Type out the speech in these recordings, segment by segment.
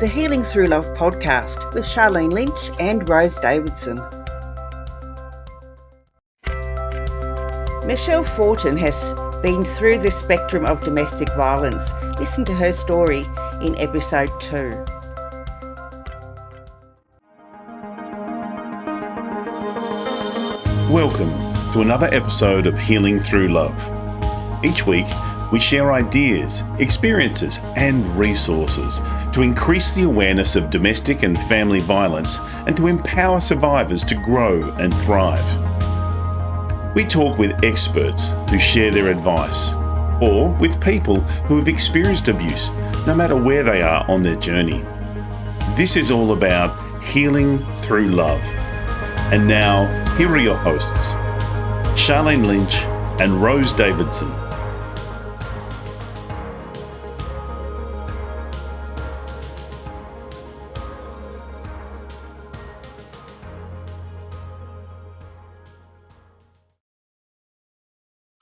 the Healing Through Love podcast with Charlene Lynch and Rose Davidson. Michele Fortin has been through the spectrum of domestic violence. Listen to her story in episode 2. Welcome to another episode of Healing Through Love. Each week, we share ideas, experiences, and resources to increase the awareness of domestic and family violence and to empower survivors to grow and thrive. We talk with experts who share their advice, or with people who have experienced abuse, no matter where they are on their journey. This is all about healing through love. And now, here are your hosts, Charlene Lynch and Rose Davidson.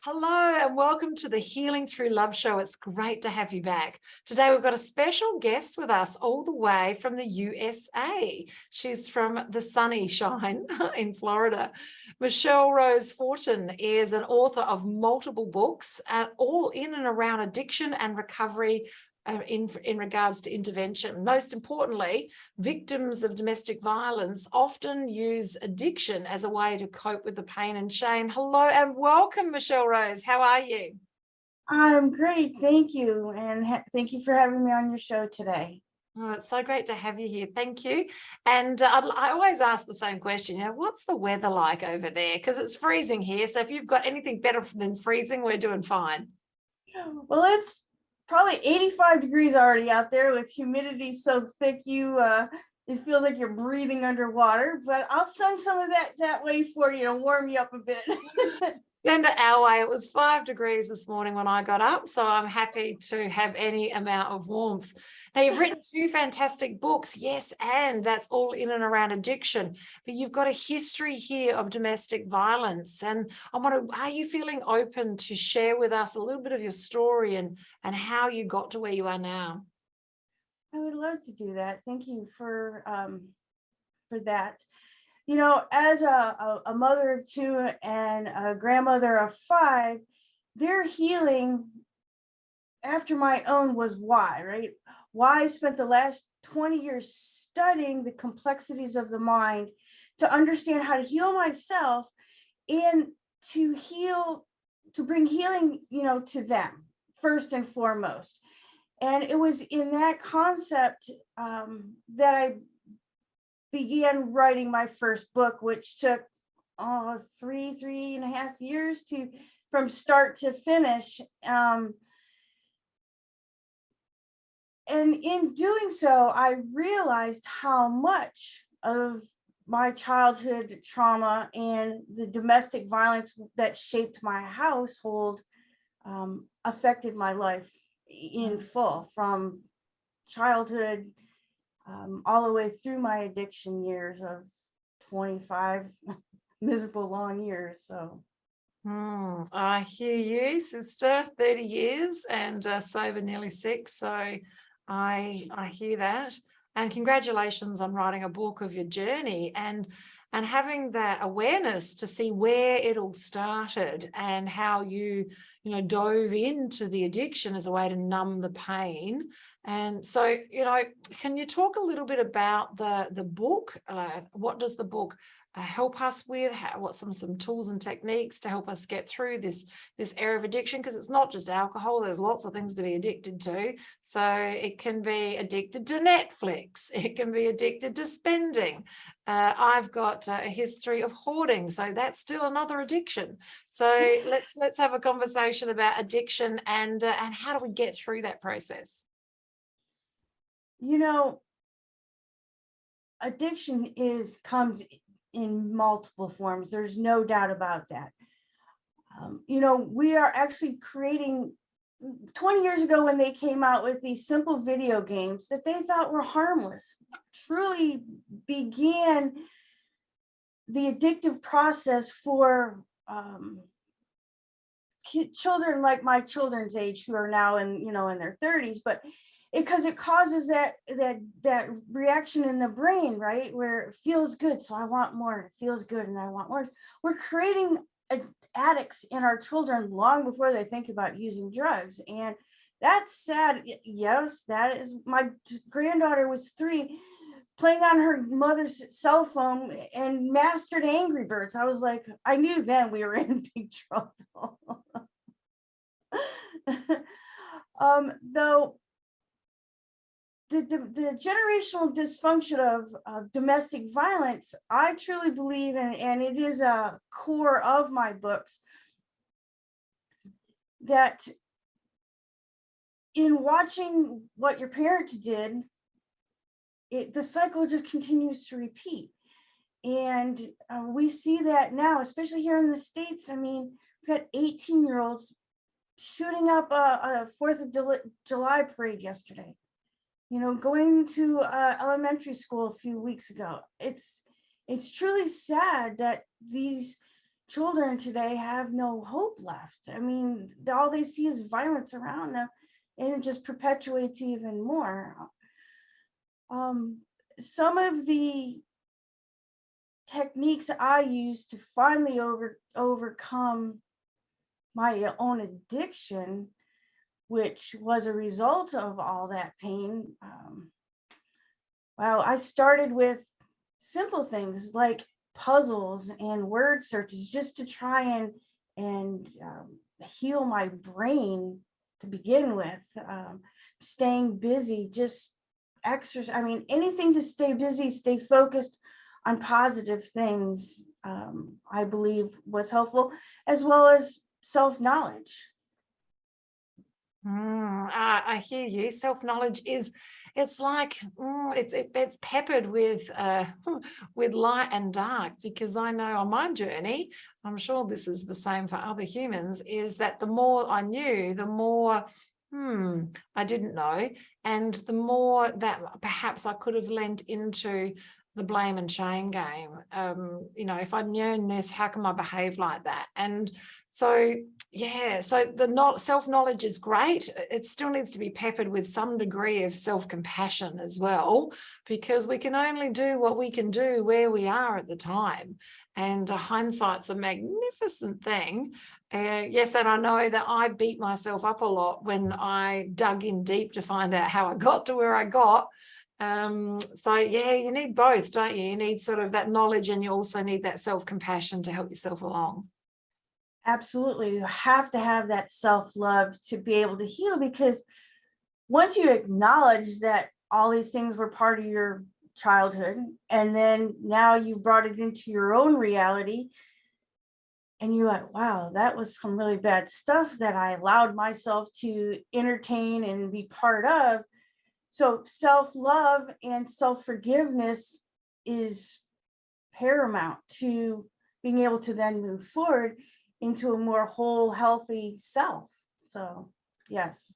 Hello and welcome to the Healing Through Love show. It's great to have you back. Today we've got a special guest with us all the way from the USA. She's from the sunny shine in Florida. Michele Rose Fortin is an author of multiple books, all in and around addiction and recovery in regards to intervention. Most importantly, victims of domestic violence often use addiction as a way to cope with the pain and shame. Hello and welcome, Michele Rose. How are you? I'm great, thank you. And thank you for having me on your show today. Oh, it's so great to have you here. Thank you. And I always ask the same question, what's the weather like over there? Because it's freezing here. So if you've got anything better than freezing, we're doing fine. Well, it's probably 85 degrees already out there with humidity so thick it feels like you're breathing underwater, but I'll send some of that way for you to warm you up a bit. Send it our way. It was 5 degrees this morning when I got up, so I'm happy to have any amount of warmth. Now, you've written 2 fantastic books, yes, and that's all in and around addiction, but you've got a history here of domestic violence, and are you feeling open to share with us a little bit of your story and how you got to where you are now? I would love to do that. Thank you for that. As a mother of 2 and a grandmother of 5, their healing after my own was why, right? Why I spent the last 20 years studying the complexities of the mind to understand how to heal myself and to bring healing, to them first and foremost. And it was in that concept that I began writing my first book, which took 3.5 years from start to finish. And in doing so, I realized how much of my childhood trauma and the domestic violence that shaped my household affected my life in full, from childhood all the way through my addiction years of 25 miserable long years. So I hear you, sister. 30 years and sober nearly 6. So I hear that. And congratulations on writing a book of your journey and having that awareness to see where it all started and how you dove into the addiction as a way to numb the pain. And so, can you talk a little bit about the book? What does the book help us with? What some tools and techniques to help us get through this area of addiction? Because it's not just alcohol. There's lots of things to be addicted to. So it can be addicted to Netflix. It can be addicted to spending. I've got a history of hoarding, so that's still another addiction. So let's have a conversation about addiction and how do we get through that process? Addiction comes in multiple forms. There's no doubt about that. We are actually creating 20 years ago when they came out with these simple video games that they thought were harmless, truly began the addictive process for children like my children's age who are now in their 30s. But because it causes that reaction in the brain, right, where it feels good, so I want more. It feels good, and I want more. We're creating addicts in our children long before they think about using drugs, and that's sad. Yes, that is. My granddaughter was 3, playing on her mother's cell phone and mastered Angry Birds. I was like, I knew then we were in big trouble. Though the generational dysfunction of domestic violence, I truly believe in, and it is a core of my books, that in watching what your parents did, the cycle just continues to repeat. And we see that now, especially here in the States. I mean, we've got 18-year-olds shooting up a 4th of July parade yesterday. Going to elementary school a few weeks ago. It's truly sad that these children today have no hope left. I mean, all they see is violence around them, and it just perpetuates even more. Some of the techniques I use to finally overcome my own addiction, which was a result of all that pain. Well, I started with simple things like puzzles and word searches, just to try and heal my brain to begin with. Staying busy, just exercise. I mean, anything to stay busy, stay focused on positive things, I believe was helpful, as well as self-knowledge. I hear you. Self-knowledge it's like it's peppered with light and dark, because I know on my journey, I'm sure this is the same for other humans, is that the more I knew, the more I didn't know, and the more that perhaps I could have lent into the blame and shame game. If I'd known this, how come I behave like that? And so, yeah, so the self-knowledge is great. It still needs to be peppered with some degree of self-compassion as well, because we can only do what we can do where we are at the time. And hindsight's a magnificent thing. Yes, and I know that I beat myself up a lot when I dug in deep to find out how I got to where I got. So yeah, you need both, don't you? You need sort of that knowledge, and you also need that self-compassion to help yourself along. Absolutely. You have to have that self-love to be able to heal, because once you acknowledge that all these things were part of your childhood, and then now you've brought it into your own reality, and you're like, wow, that was some really bad stuff that I allowed myself to entertain and be part of. So self-love and self-forgiveness is paramount to being able to then move forward into a more whole, healthy self. So, yes.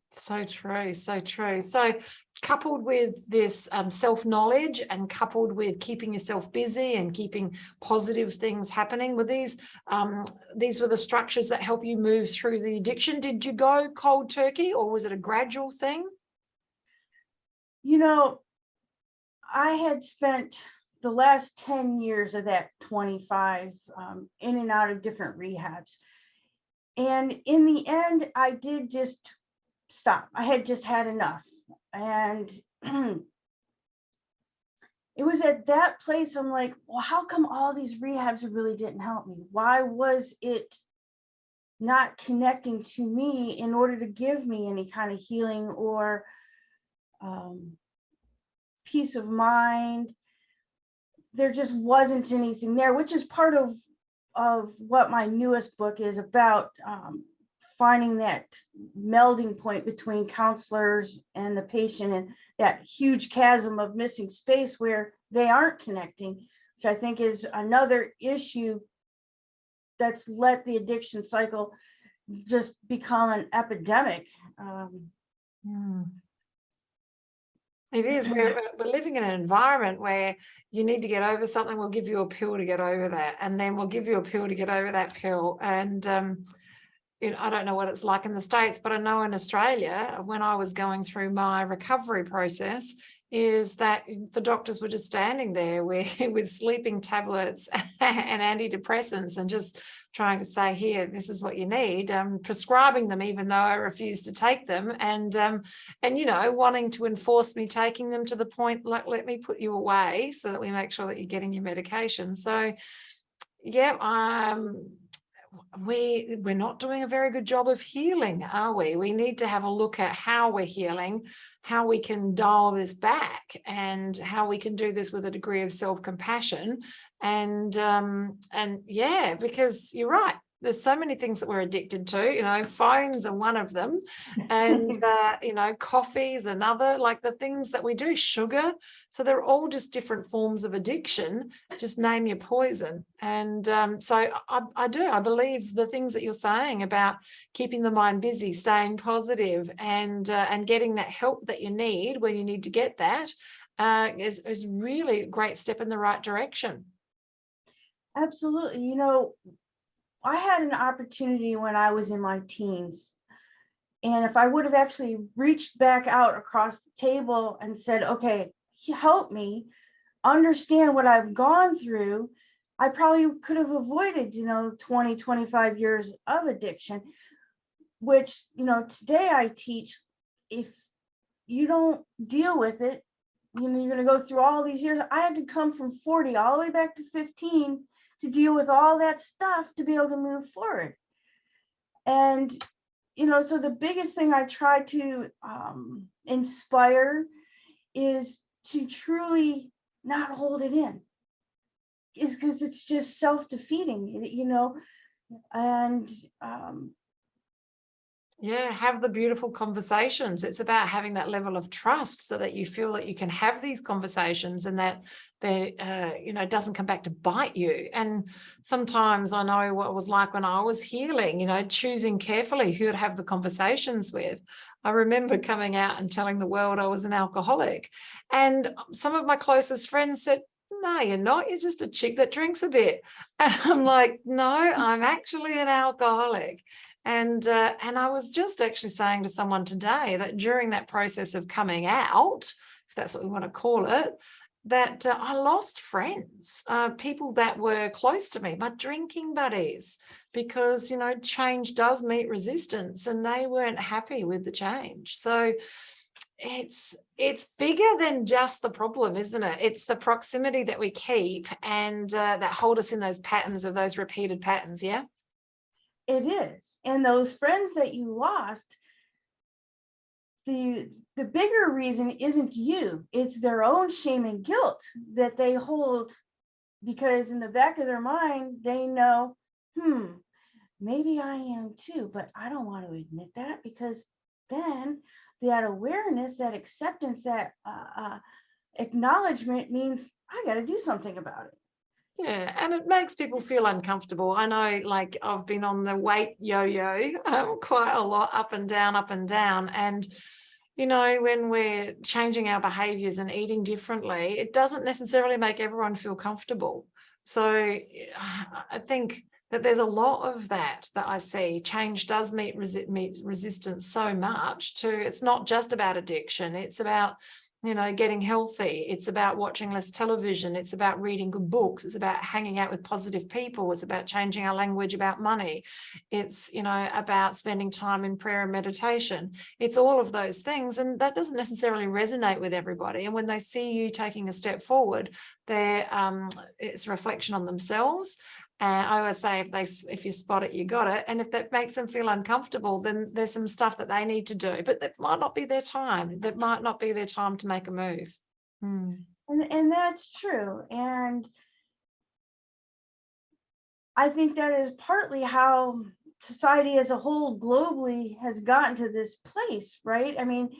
So true, so true. So coupled with this self-knowledge, and coupled with keeping yourself busy and keeping positive things happening, were these were the structures that help you move through the addiction? Did you go cold turkey, or was it a gradual thing? I had spent the last 10 years of that 25 in and out of different rehabs. And in the end, I did just stop. I had just had enough. And it was at that place I'm like, well, how come all these rehabs really didn't help me? Why was it not connecting to me in order to give me any kind of healing or peace of mind? There just wasn't anything there, which is part of what my newest book is about, finding that melding point between counselors and the patient, and that huge chasm of missing space where they aren't connecting, which I think is another issue that's let the addiction cycle just become an epidemic. It is. We're living in an environment where you need to get over something, we'll give you a pill to get over that, and then we'll give you a pill to get over that pill. And I don't know what it's like in the States, but I know in Australia, when I was going through my recovery process, is that the doctors were just standing there with sleeping tablets and antidepressants and just trying to say, here, this is what you need, prescribing them even though I refused to take them, and wanting to enforce me taking them to the point like, let me put you away so that we make sure that you're getting your medication. So yeah, we're not doing a very good job of healing, are we? We need to have a look at how we're healing, how we can dial this back, and how we can do this with a degree of self-compassion. And yeah, because you're right, there's so many things that we're addicted to. Phones are one of them, and coffee is another, like the things that we do, sugar. So they're all just different forms of addiction. Just name your poison. And so I believe the things that you're saying about keeping the mind busy, staying positive, and getting that help that you need when you need to get that is really a great step in the right direction. Absolutely. I had an opportunity when I was in my teens. And if I would have actually reached back out across the table and said, okay, help me understand what I've gone through, I probably could have avoided, 20, 25 years of addiction, which, today I teach, if you don't deal with it, you're going to go through all these years. I had to come from 40 all the way back to 15 to deal with all that stuff to be able to move forward. And, so the biggest thing I try to inspire is to truly not hold it in, is because it's just self-defeating, and yeah, have the beautiful conversations. It's about having that level of trust so that you feel that you can have these conversations and that they, doesn't come back to bite you. And sometimes I know what it was like when I was healing, choosing carefully who to have the conversations with. I remember coming out and telling the world I was an alcoholic. And some of my closest friends said, no, you're not. You're just a chick that drinks a bit. And I'm like, no, I'm actually an alcoholic. And I was just actually saying to someone today that during that process of coming out, if that's what we want to call it, that I lost friends, people that were close to me, my drinking buddies, because, change does meet resistance and they weren't happy with the change. So it's bigger than just the problem, isn't it? It's the proximity that we keep and that hold us in those patterns of those repeated patterns. Yeah. It is. And those friends that you lost, the bigger reason isn't you, it's their own shame and guilt that they hold, because in the back of their mind, they know, maybe I am too, but I don't want to admit that, because then that awareness, that acceptance, that acknowledgement means I got to do something about it. Yeah, and it makes people feel uncomfortable. I know, like, I've been on the weight yo-yo quite a lot, up and down, up and down. And, when we're changing our behaviors and eating differently, it doesn't necessarily make everyone feel comfortable. So I think that there's a lot of that I see. Change does meet resistance so much to, it's not just about addiction. It's about getting healthy. It's about watching less television. It's about reading good books. It's about hanging out with positive people. It's about changing our language about money. It's, about spending time in prayer and meditation. It's all of those things. And that doesn't necessarily resonate with everybody. And when they see you taking a step forward, it's a reflection on themselves. And I always say, if you spot it, you got it. And if that makes them feel uncomfortable, then there's some stuff that they need to do. But that might not be their time. That might not be their time to make a move. And that's true. And I think that is partly how society as a whole globally has gotten to this place, right? I mean,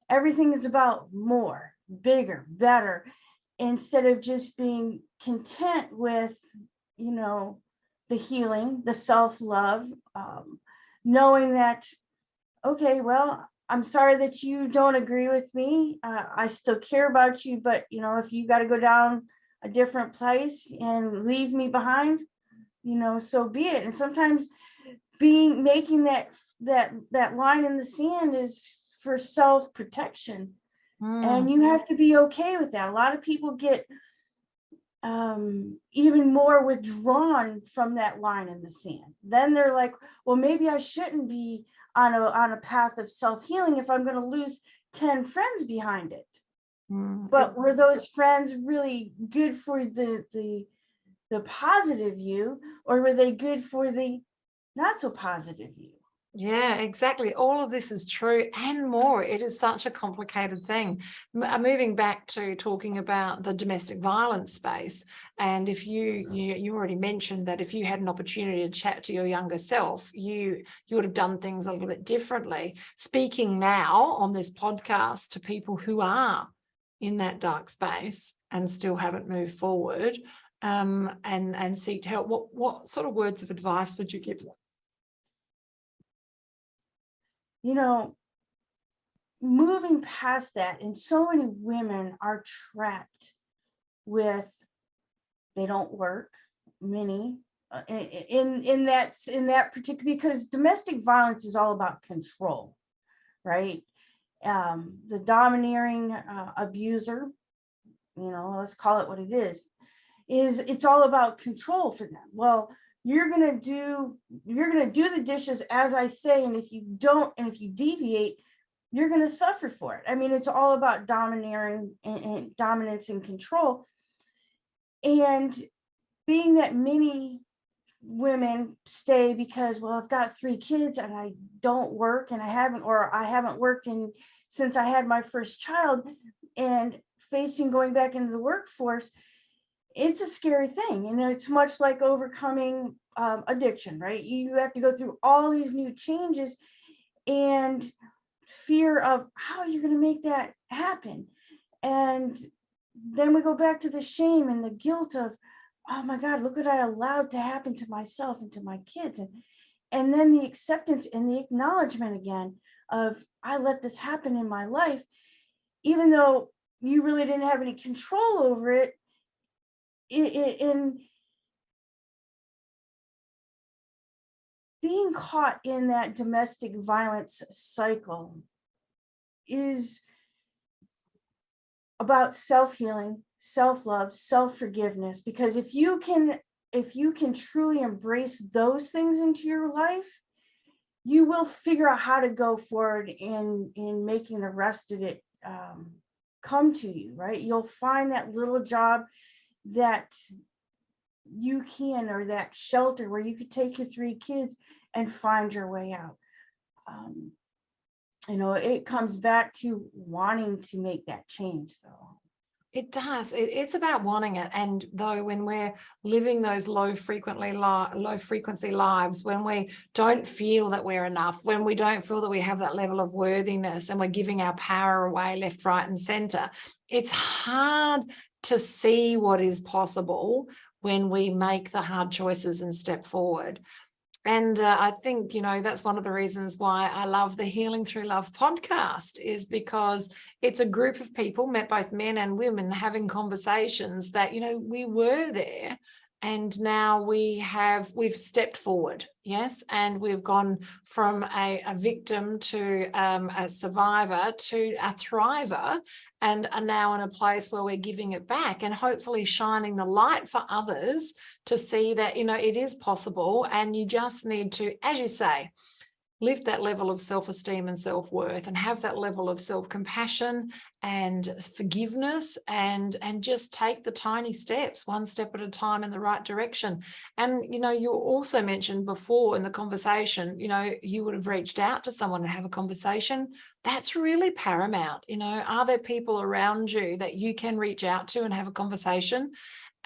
everything is about more, bigger, better, instead of just being content with the healing, the self-love, knowing that, okay, well, I'm sorry that you don't agree with me. I still care about you, but if you got to go down a different place and leave me behind, so be it. And sometimes making that line in the sand is for self-protection. And you have to be okay with that. A lot of people get even more withdrawn from that line in the sand. Then they're like, well, maybe I shouldn't be on a path of self-healing if I'm going to lose 10 friends behind it. But were those friends really good for the positive you, or were they good for the not so positive you? Yeah, exactly. All of this is true and more. It is such a complicated thing. Moving back to talking about the domestic violence space, and if you already mentioned that if you had an opportunity to chat to your younger self, you would have done things a little bit differently. Speaking now on this podcast to people who are in that dark space and still haven't moved forward, and seek help, what sort of words of advice would you give them? You know, moving past that, and so many women are trapped with, they don't work, many in that particular, because domestic violence is all about control, right? The domineering abuser, let's call it what it is it's all about control for them. Well, you're gonna do the dishes as I say, and if you don't, and if you deviate, you're gonna suffer for it. I mean, it's all about domineering and dominance and control. And being that many women stay because, well, I've got 3 kids and I don't work, and I haven't worked since I had my first child, and facing going back into the workforce, it's a scary thing. And it's much like overcoming addiction, right? You have to go through all these new changes and fear of how you're going to make that happen. And then we go back to the shame and the guilt of, oh my God, look what I allowed to happen to myself and to my kids. And then the acceptance and the acknowledgement again of, I let this happen in my life, even though you really didn't have any control over it. In being caught in that domestic violence cycle is about self-healing, self-love, self-forgiveness, because if you can truly embrace those things into your life, you will figure out how to go forward in making the rest of it come to you, right? You'll find that little job that you can, or that shelter where you could take your 3 kids and find your way out. It comes back to wanting to make that change, though. It does. It's about wanting it. And though when we're living those low frequency lives, when we don't feel that we're enough, when we don't feel that we have that level of worthiness, and we're giving our power away left, right, and center, it's hard to see what is possible when we make the hard choices and step forward. And I think, that's one of the reasons why I love the Healing Through Love podcast, is because it's a group of people, both men and women, having conversations that, we were there, and now we've stepped forward. Yes. And we've gone from a victim to a survivor to a thriver, and are now in a place where we're giving it back and hopefully shining the light for others to see that, it is possible. And you just need to, as you say, lift that level of self-esteem and self-worth, and have that level of self-compassion and forgiveness, and just take the tiny steps, one step at a time, in the right direction. And, you also mentioned before in the conversation, you would have reached out to someone and have a conversation. That's really paramount. Are there people around you that you can reach out to and have a conversation?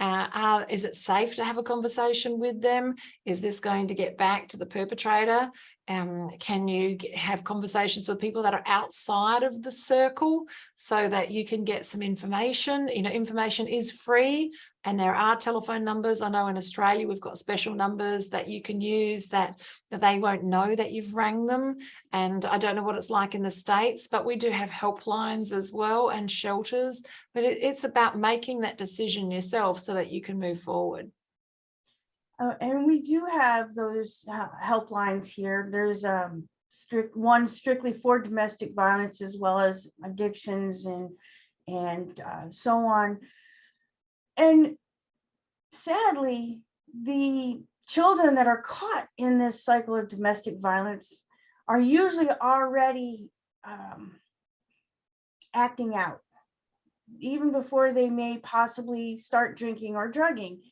Is it safe to have a conversation with them? Is this going to get back to the perpetrator? Can you have conversations with people that are outside of the circle so that you can get some information? Information is free, and there are telephone numbers. I know in Australia we've got special numbers that you can use that they won't know that you've rang them. And I don't know what it's like in the States, but we do have helplines as well, and shelters. But it's about making that decision yourself so that you can move forward. And we do have those helplines here. There's one strictly for domestic violence, as well as addictions and so on. And sadly, the children that are caught in this cycle of domestic violence are usually already acting out, even before they may possibly start drinking or drugging.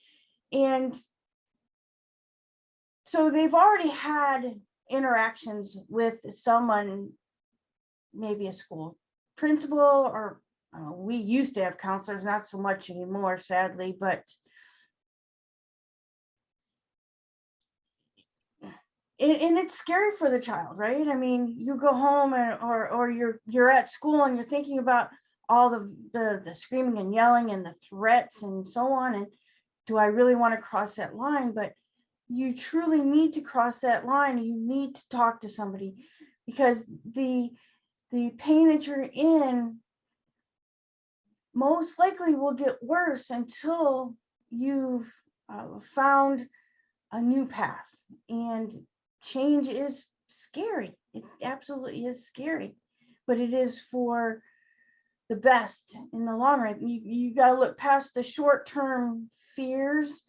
And so they've already had interactions with someone, maybe a school principal, or we used to have counselors, not so much anymore, sadly, but and it's scary for the child, right? I mean, you go home or you're at school and you're thinking about all the screaming and yelling and the threats and so on, and do I really want to cross that line? But you truly need to cross that line. You need to talk to somebody, because the pain that you're in most likely will get worse until you've found a new path. And change is scary. It absolutely is scary, but it is for the best in the long run. You got to look past the short-term fears,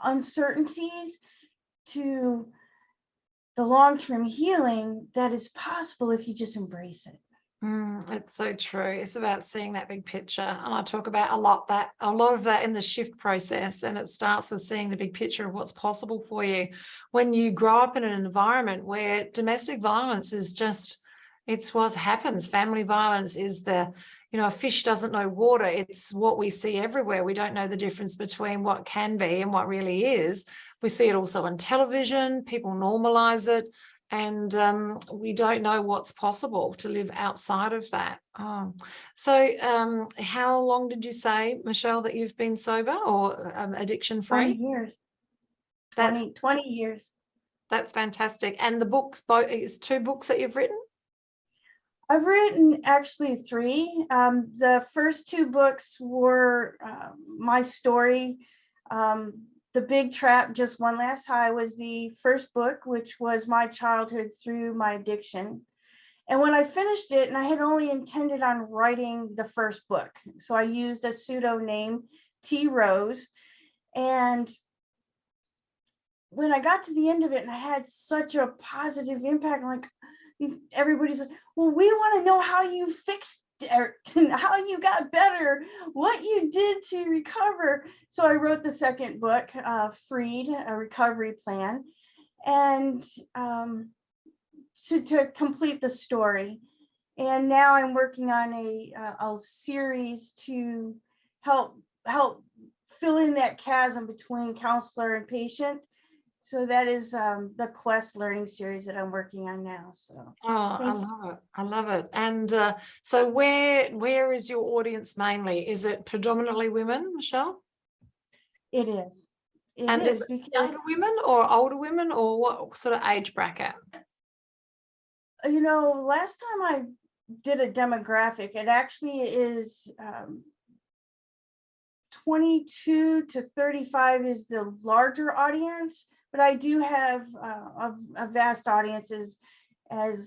uncertainties, to the long-term healing that is possible if you just embrace it. It's so true. It's about seeing that big picture. And I talk about a lot of that in the shift process. And it starts with seeing the big picture of what's possible for you. When you grow up in an environment where domestic violence is just, it's what happens. Family violence is a fish doesn't know water. It's what we see everywhere. We don't know the difference between what can be and what really is. We see it also on television. People normalize it. And we don't know what's possible to live outside of that. So how long did you say, Michele, that you've been sober or addiction-free? 20 years. That's 20 years. That's fantastic. And the books, it's 2 books that you've written? I've written actually 3. The first 2 books were my story. The Big Trap, Just One Last High was the first book, which was my childhood through my addiction. And when I finished it, and I had only intended on writing the first book, so I used a pseudo name, T. Rose. And when I got to the end of it, and I had such a positive impact, like everybody's like, well, we want to know how you fixed how you got better, what you did to recover. So I wrote the second book, Freed, a recovery plan, and to complete the story. And now I'm working on a series to help fill in that chasm between counselor and patient. So that is the Quest learning series that I'm working on now. So I love it. And so where is your audience mainly? Is it predominantly women, Michele? It is. Is it younger women or older women, or what sort of age bracket? Last time I did a demographic, it actually is 22 to 35 is the larger audience. But I do have a vast audience as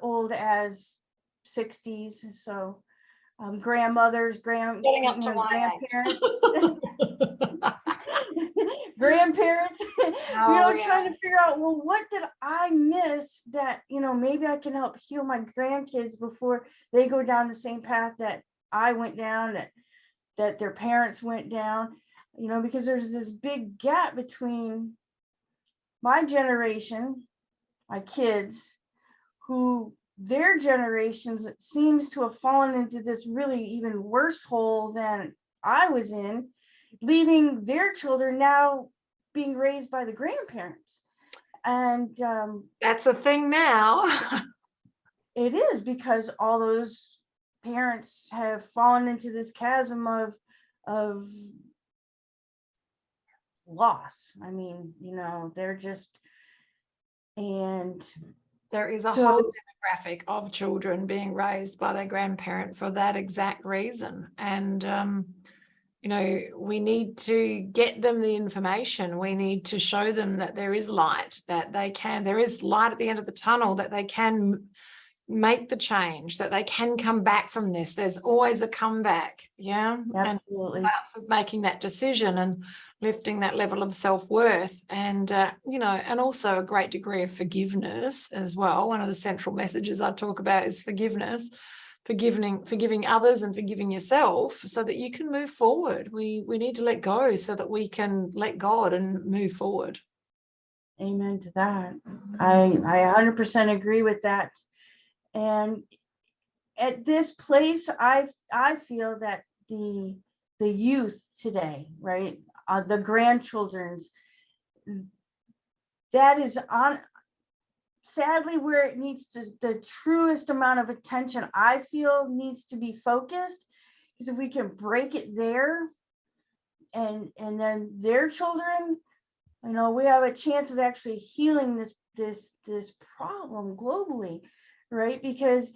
old as 60s. So grandmothers, Getting up to grandparents, grandparents, trying to figure out, well, what did I miss that, maybe I can help heal my grandkids before they go down the same path that I went down, that their parents went down. Because there's this big gap between my generation, my kids, who their generations seems to have fallen into this really even worse hole than I was in, leaving their children now being raised by the grandparents. And that's a thing now. It is, because all those parents have fallen into this chasm of loss. I mean, they're just, and there is a whole demographic of children being raised by their grandparent for that exact reason. And we need to get them the information. We need to show them that there is light, there is light at the end of the tunnel, that they can make the change, that they can come back from this. There's always a comeback. Yeah. Absolutely. And that's with making that decision and lifting that level of self-worth, and and also a great degree of forgiveness as well. One of the central messages I talk about is forgiveness. Forgiving others and forgiving yourself so that you can move forward. We need to let go so that we can let God and move forward. Amen to that. I 100% agree with that. And at this place, I feel that the youth today, right, the grandchildren's, that is on, sadly, where it needs to, the truest amount of attention I feel needs to be focused. Because if we can break it there, and then their children, we have a chance of actually healing this problem globally, right? Because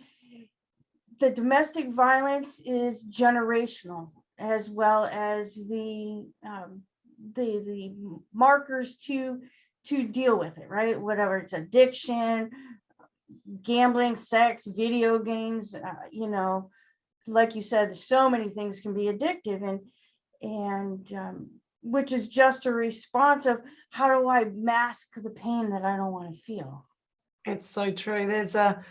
the domestic violence is generational, as well as the markers to deal with it, right? Whatever it's addiction, gambling, sex, video games, like you said, so many things can be addictive, and which is just a response of how do I mask the pain that I don't want to feel. It's so true. There's a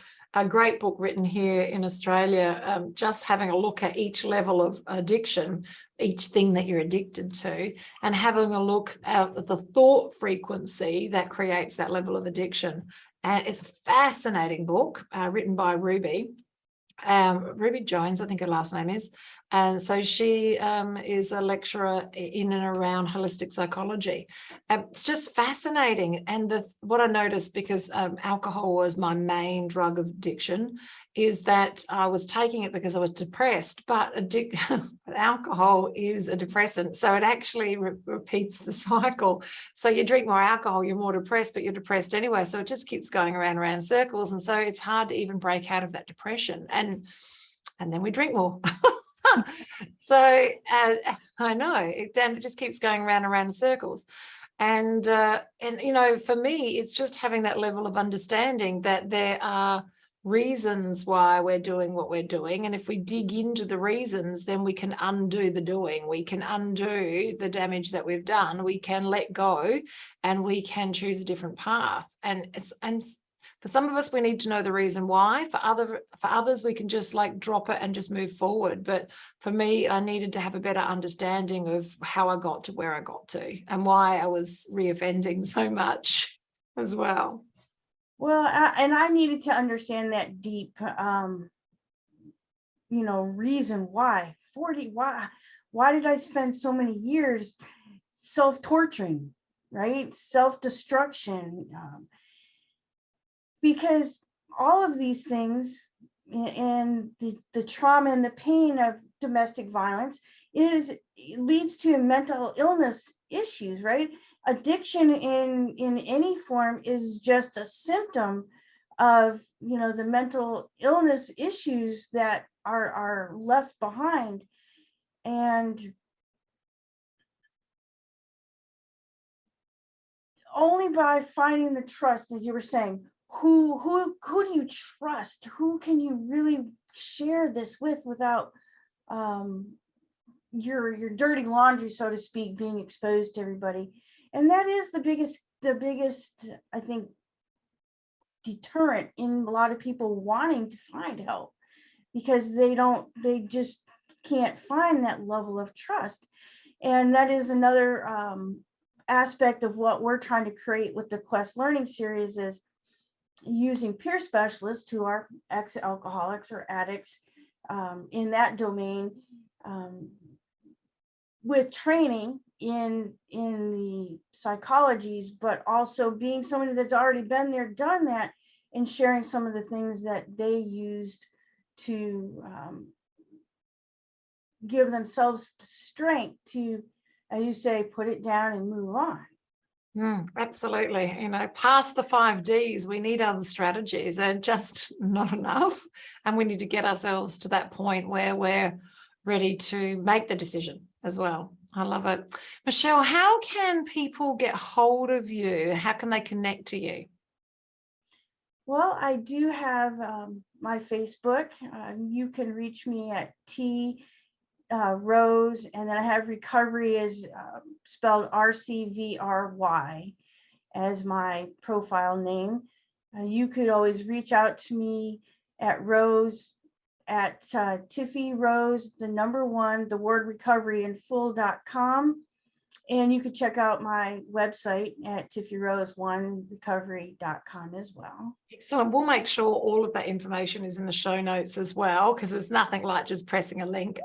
great book written here in Australia, just having a look at each level of addiction, each thing that you're addicted to, and having a look at the thought frequency that creates that level of addiction. And it's a fascinating book written by Ruby Jones, I think her last name is. And so she is a lecturer in and around holistic psychology. It's just fascinating. And what I noticed, because alcohol was my main drug of addiction, is that I was taking it because I was depressed, but alcohol is a depressant. So it actually repeats the cycle. So you drink more alcohol, you're more depressed, but you're depressed anyway. So it just keeps going around in circles. And so it's hard to even break out of that depression. And then we drink more. So I know it just keeps going around and around in circles. And for me, it's just having that level of understanding that there are reasons why we're doing what we're doing. And if we dig into the reasons, then we can undo the doing. We can undo the damage that we've done. We can let go, and we can choose a different path. And for some of us, we need to know the reason why. For others, we can just drop it and just move forward. But for me, I needed to have a better understanding of how I got to where I got to and why I was reoffending so much as well. Well, and I needed to understand that deep, reason why. Why did I spend so many years self-torturing, right? Self-destruction. Because all of these things and the trauma and the pain of domestic violence leads to mental illness issues, right? Addiction in any form is just a symptom of the mental illness issues that are left behind. And only by finding the trust, as you were saying, who do you trust? Who can you really share this with without your dirty laundry, so to speak, being exposed to everybody? And that is the biggest, I think, deterrent in a lot of people wanting to find help, because they just can't find that level of trust. And that is another aspect of what we're trying to create with the Quest Learning Series, is using peer specialists who are ex-alcoholics or addicts in that domain, with training in the psychologies, but also being somebody that's already been there, done that, and sharing some of the things that they used to give themselves strength to, as you say, put it down and move on. Absolutely. Past the 5 Ds, we need other strategies. They're just not enough. And we need to get ourselves to that point where we're ready to make the decision. as well. I love it. Michele, how can people get hold of you? How can they connect to you? Well, I do have my Facebook. You can reach me at Rose, and then I have recovery is spelled RCVRY as my profile name. You could always reach out to me at Rose at Tiffy Rose, the number 1, the word recovery in full.com. And you could check out my website at tiffyrose1recovery.com as well. Excellent. We'll make sure all of that information is in the show notes as well, because it's nothing like just pressing a link.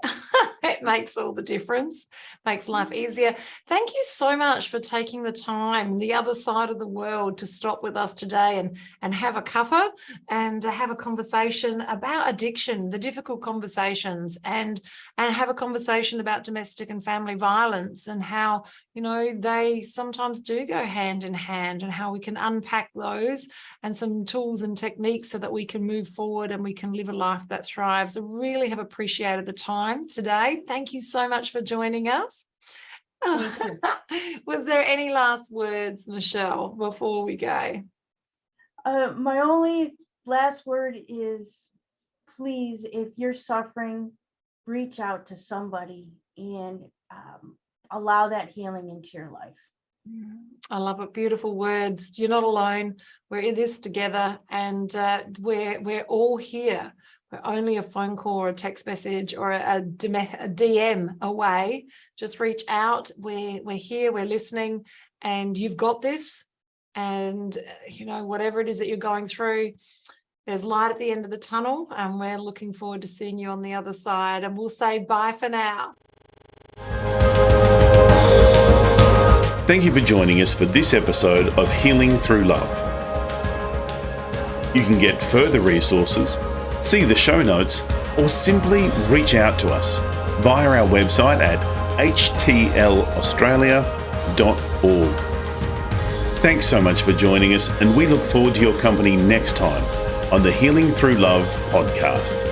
It makes all the difference, makes life easier. Thank you so much for taking the time, the other side of the world, to stop with us today and have a cuppa and have a conversation about addiction, the difficult conversations, and have a conversation about domestic and family violence and how, they sometimes do go hand in hand, and how we can unpack those and some tools and techniques so that we can move forward and we can live a life that thrives. I really have appreciated the time today. Thank you so much for joining us. Was there any last words, Michele, before we go? My only last word is, please, if you're suffering, reach out to somebody and allow that healing into your life. I love it. Beautiful words. You're not alone. We're in this together, and we're all here. We're only a phone call or a text message or a DM away. Just reach out. We're here. We're listening, and you've got this. And whatever it is that you're going through, there's light at the end of the tunnel, and we're looking forward to seeing you on the other side. And we'll say bye for now. Thank you for joining us for this episode of Healing Through Love. You can get further resources, see the show notes, or simply reach out to us via our website at htlaustralia.org. Thanks so much for joining us, and we look forward to your company next time on the Healing Through Love podcast.